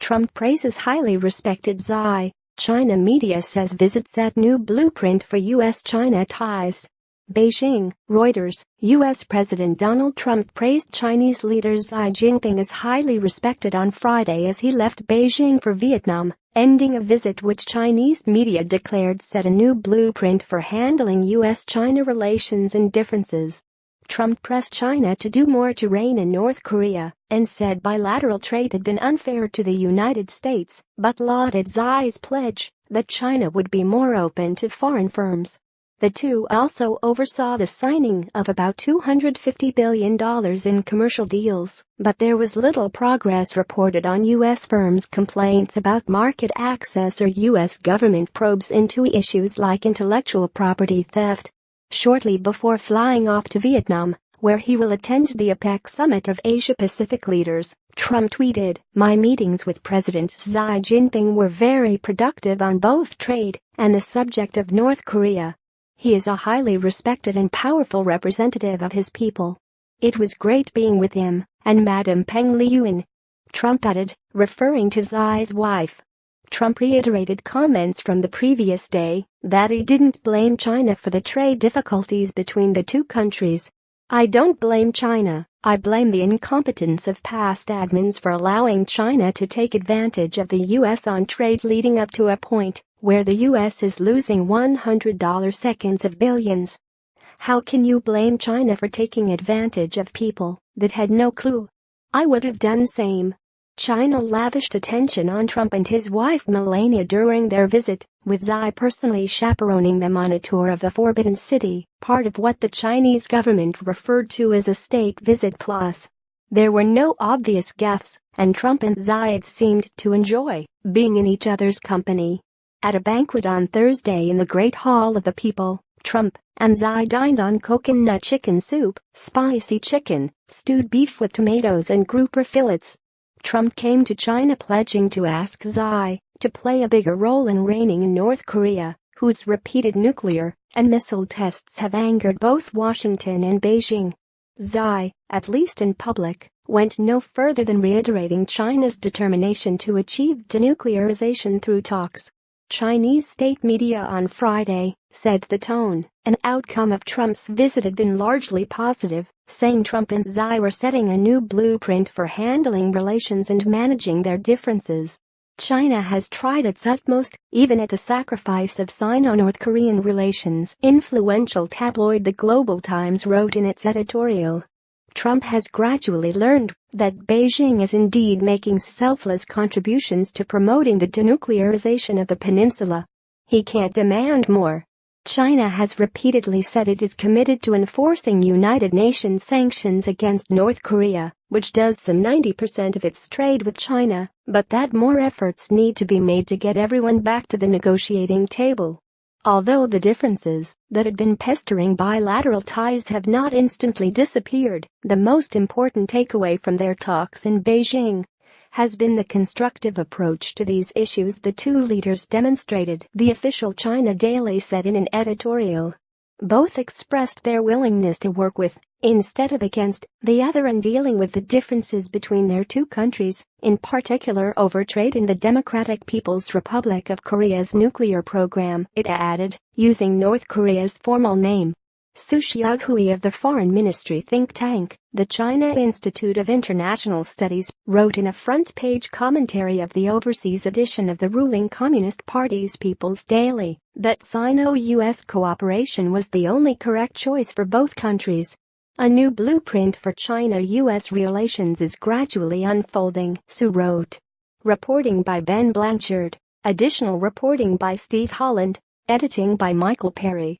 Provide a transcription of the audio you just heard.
Trump praises highly respected Xi. China media says visit set new blueprint for U.S. China ties. Beijing, Reuters. U.S. President Donald Trump praised Chinese leader Xi Jinping as highly respected on Friday as he left Beijing for Vietnam, ending a visit which Chinese media declared set a new blueprint for handling U.S.-China relations and differences. Trump pressed China to do more to rein in North Korea and said bilateral trade had been unfair to the United States, but lauded Xi's pledge that China would be more open to foreign firms. The two also oversaw the signing of about $250 billion in commercial deals, but there was little progress reported on U.S. firms' complaints about market access or U.S. government probes into issues like intellectual property theft. Shortly before flying off to Vietnam, where he will attend the APEC summit of Asia-Pacific leaders, Trump tweeted, "My meetings with President Xi Jinping were very productive on both trade and the subject of North Korea. He is a highly respected and powerful representative of his people. It was great being with him and Madame Peng Liyuan," Trump added, referring to Xi's wife. Trump reiterated comments from the previous day that he didn't blame China for the trade difficulties between the two countries. "I don't blame China, I blame the incompetence of past admins for allowing China to take advantage of the U.S. on trade leading up to a point where the U.S. is losing $100 seconds of billions. How can you blame China for taking advantage of people that had no clue? I would have done same." China lavished attention on Trump and his wife Melania during their visit, with Xi personally chaperoning them on a tour of the Forbidden City, part of what the Chinese government referred to as a State Visit Plus. There were no obvious gaffes, and Trump and Xi seemed to enjoy being in each other's company. At a banquet on Thursday in the Great Hall of the People, Trump and Xi dined on coconut chicken soup, spicy chicken, stewed beef with tomatoes and grouper fillets. Trump came to China pledging to ask Xi to play a bigger role in reining in North Korea, whose repeated nuclear and missile tests have angered both Washington and Beijing. Xi, at least in public, went no further than reiterating China's determination to achieve denuclearization through talks. Chinese state media on Friday said the tone and outcome of Trump's visit had been largely positive, saying Trump and Xi were setting a new blueprint for handling relations and managing their differences. China has tried its utmost, even at the sacrifice of Sino-North Korean relations, influential tabloid The Global Times wrote in its editorial. Trump has gradually learned that Beijing is indeed making selfless contributions to promoting the denuclearization of the peninsula. He can't demand more. China has repeatedly said it is committed to enforcing United Nations sanctions against North Korea, which does some 90% of its trade with China, but that more efforts need to be made to get everyone back to the negotiating table. Although the differences that had been pestering bilateral ties have not instantly disappeared, the most important takeaway from their talks in Beijing has been the constructive approach to these issues the two leaders demonstrated, the official China Daily said in an editorial. Both expressed their willingness to work with, instead of against, the other in dealing with the differences between their two countries, in particular over trade in the Democratic People's Republic of Korea's nuclear program, it added, using North Korea's formal name. Su Xiaohui of the Foreign Ministry think tank, the China Institute of International Studies, wrote in a front-page commentary of the overseas edition of the ruling Communist Party's People's Daily that Sino-U.S. cooperation was the only correct choice for both countries. A new blueprint for China-U.S. relations is gradually unfolding, Su wrote. Reporting by Ben Blanchard. Additional reporting by Steve Holland. Editing by Michael Perry.